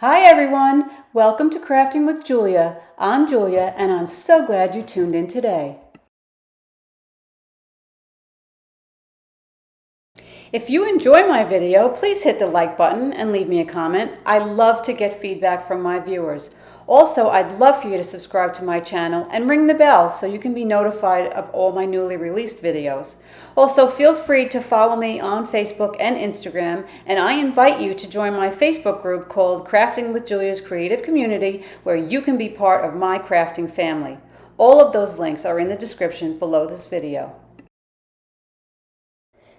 Hi everyone, welcome to Crafting with Julia. I'm Julia and I'm so glad you tuned in today. If you enjoy my video, please hit the like button and leave me a comment. I love to get feedback from my viewers. Also, I'd love for you to subscribe to my channel and ring the bell so you can be notified of all my newly released videos. Also, feel free to follow me on Facebook and Instagram, and I invite you to join my Facebook group called Crafting with Julia's Creative Community, where you can be part of my crafting family. All of those links are in the description below this video.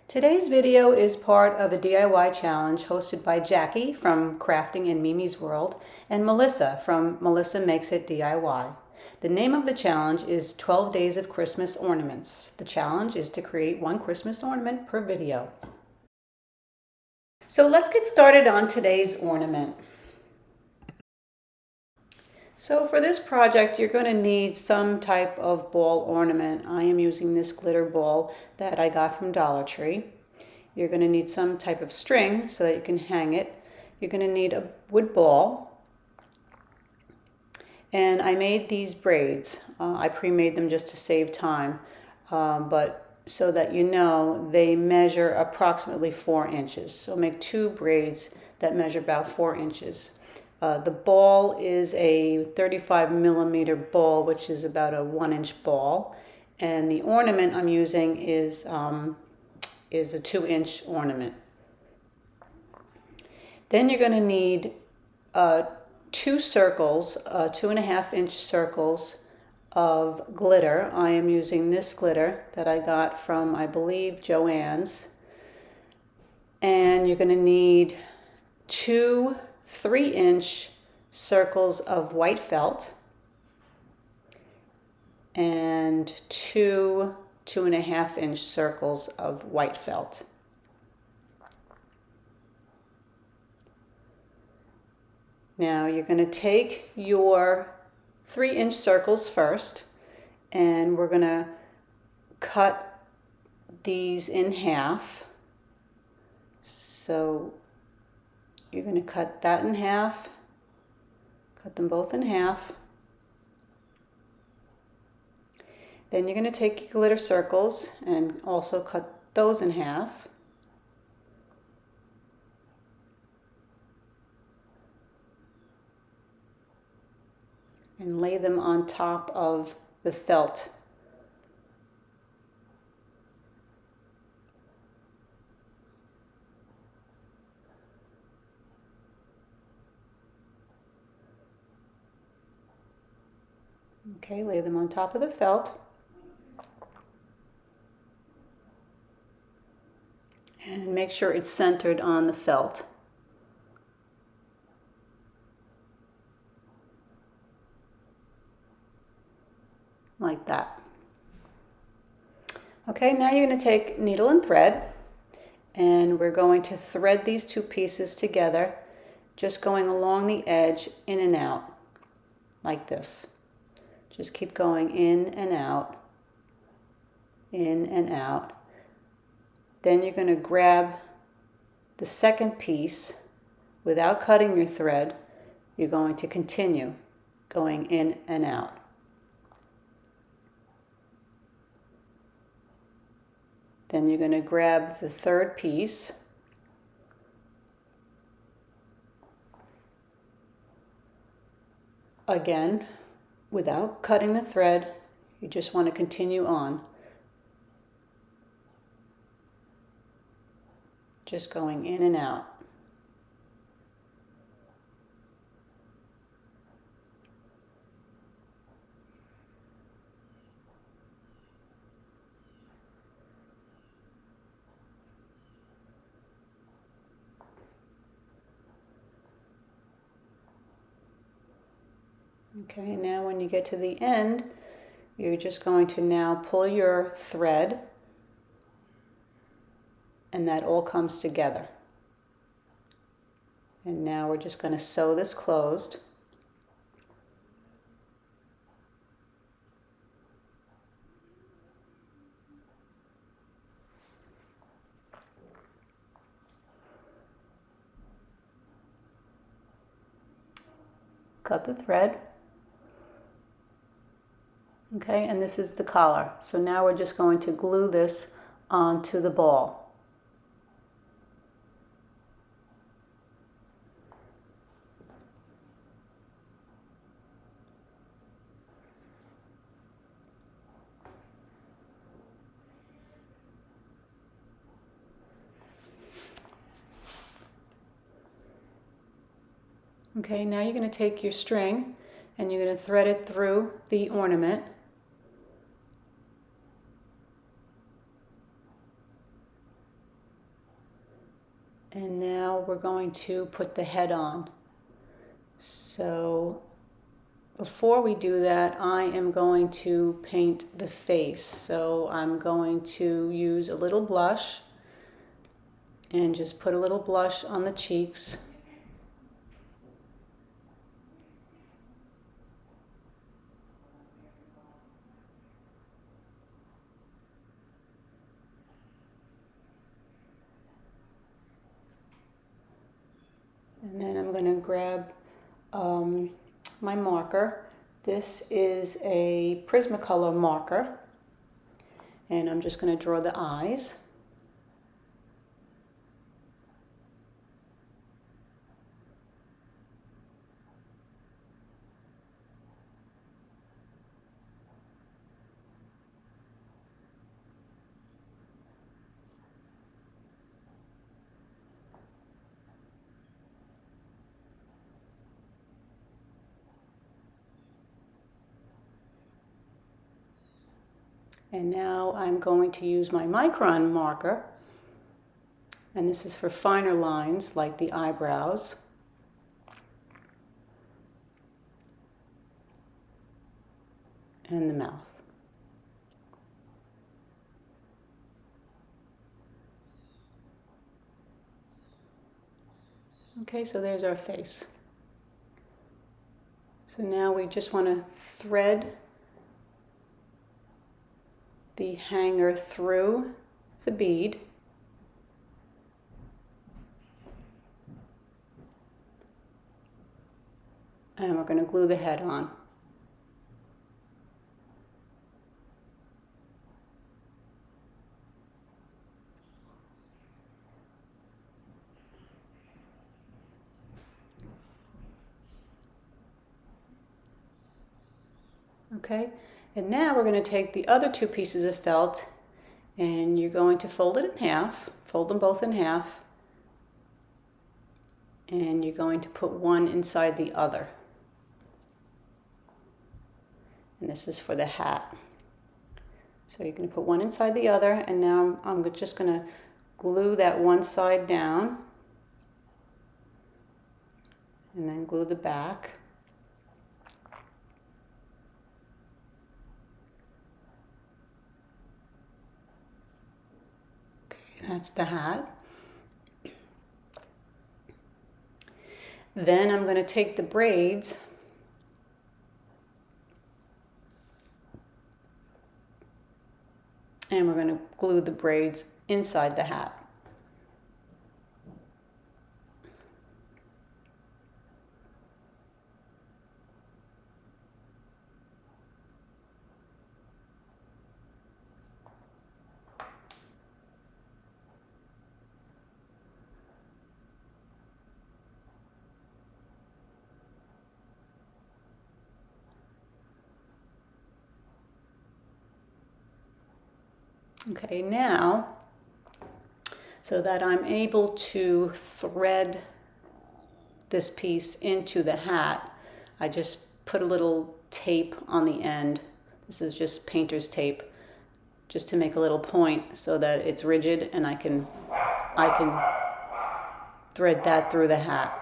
Today's video is part of a DIY challenge hosted by Jackie from Crafting in Mimi's World and Melissa from Melissa Makes It DIY. The name of the challenge is 12 Days of Christmas Ornaments. The challenge is to create one Christmas ornament per video. So let's get started on today's ornament. So for this project, you're going to need some type of ball ornament. I am using this glitter ball that I got from Dollar Tree. You're going to need some type of string so that you can hang it. You're going to need a wood ball. And I made these braids. I pre-made them just to save time, but so that you know, they measure approximately 4 inches. So make 2 braids that measure about 4 inches. The ball is a 35 millimeter ball, which is about a 1-inch ball. And the ornament I'm using is a 2-inch ornament. Then you're going to need 2 circles, 2.5-inch circles of glitter. I am using this glitter that I got from, I believe, Joann's. And you're going to need 2 3-inch circles of white felt and 2 2.5-inch circles of white felt. Now you're going to take your 3-inch circles first, and we're going to cut these in half. So you're going to cut that in half, cut them both in half. Then you're going to take your glitter circles and also cut those in half. And lay them on top of the felt. Okay, lay them on top of the felt. And make sure it's centered on the felt. Like that. Okay, now you're going to take needle and thread, and we're going to thread these 2 pieces together, just going along the edge, in and out, like this. Just keep going in and out, in and out. Then you're going to grab the second piece without cutting your thread. You're going to continue going in and out. Then you're going to grab the third piece. Again, without cutting the thread, you just want to continue on. Just going in and out. Okay, now when you get to the end, you're just going to now pull your thread, and that all comes together. And now we're just going to sew this closed. cut the thread. Okay, and this is the collar. So now we're just going to glue this onto the ball. Okay, now you're going to take your string and you're going to thread it through the ornament. And now we're going to put the head on. So before we do that, I am going to paint the face. So I'm going to use a little blush and just put a little blush on the cheeks. And then I'm going to grab my marker. This is a Prismacolor marker, and I'm just going to draw the eyes. And now I'm going to use my micron marker, and this is for finer lines like the eyebrows. And the mouth. Okay, so there's our face. So now we just want to thread the hanger through the bead. And we're going to glue the head on. Okay, and now we're going to take the other two pieces of felt and you're going to fold it in half, fold them both in half, and you're going to put one inside the other. And this is for the hat. So you're going to put one inside the other, and now I'm just going to glue that one side down and then glue the back. Okay, that's the hat. Then I'm going to take the braids and we're going to glue the braids inside the hat. Okay, now, so that I'm able to thread this piece into the hat, I just put a little tape on the end. This is just painter's tape, just to make a little point so that it's rigid and I can thread that through the hat.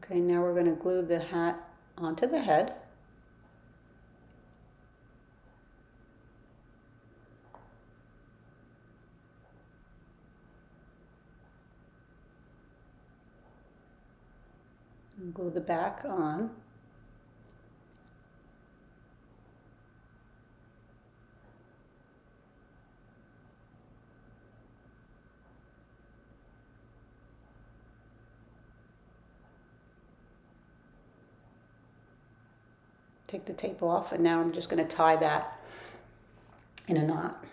Okay, now we're going to glue the hat onto the head. Glue the back on. Take the tape off, and now I'm just going to tie that in a knot.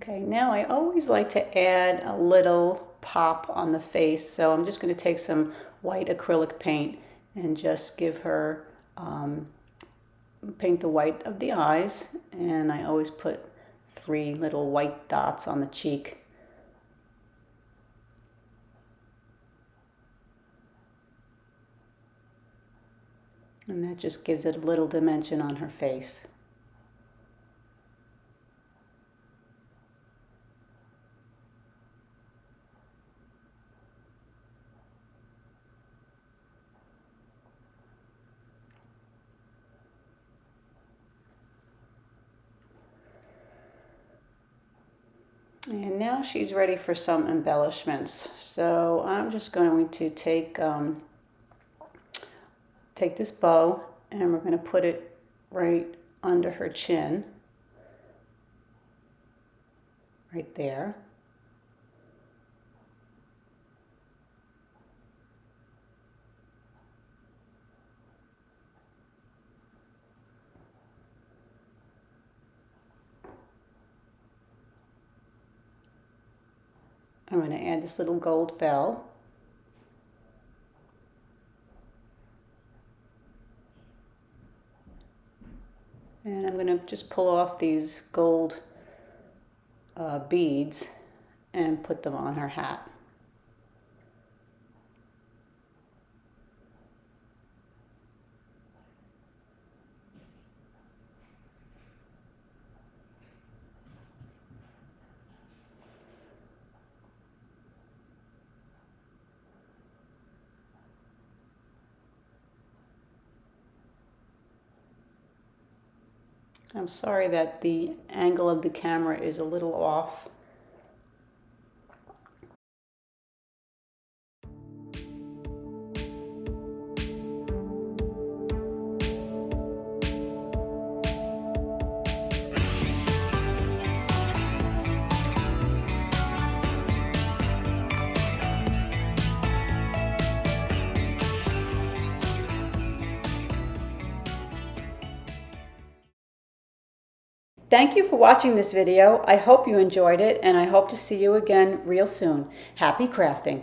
Okay, now I always like to add a little pop on the face, so I'm just going to take some white acrylic paint and just give her, paint the white of the eyes, and I always put 3 little white dots on the cheek. And that just gives it a little dimension on her face. And now she's ready for some embellishments. So I'm just going to take this bow, and we're going to put it right under her chin, right there. I'm going to add this little gold bell. And I'm going to just pull off these gold beads and put them on her hat. I'm sorry that the angle of the camera is a little off. Thank you for watching this video. I hope you enjoyed it, and I hope to see you again real soon. Happy crafting!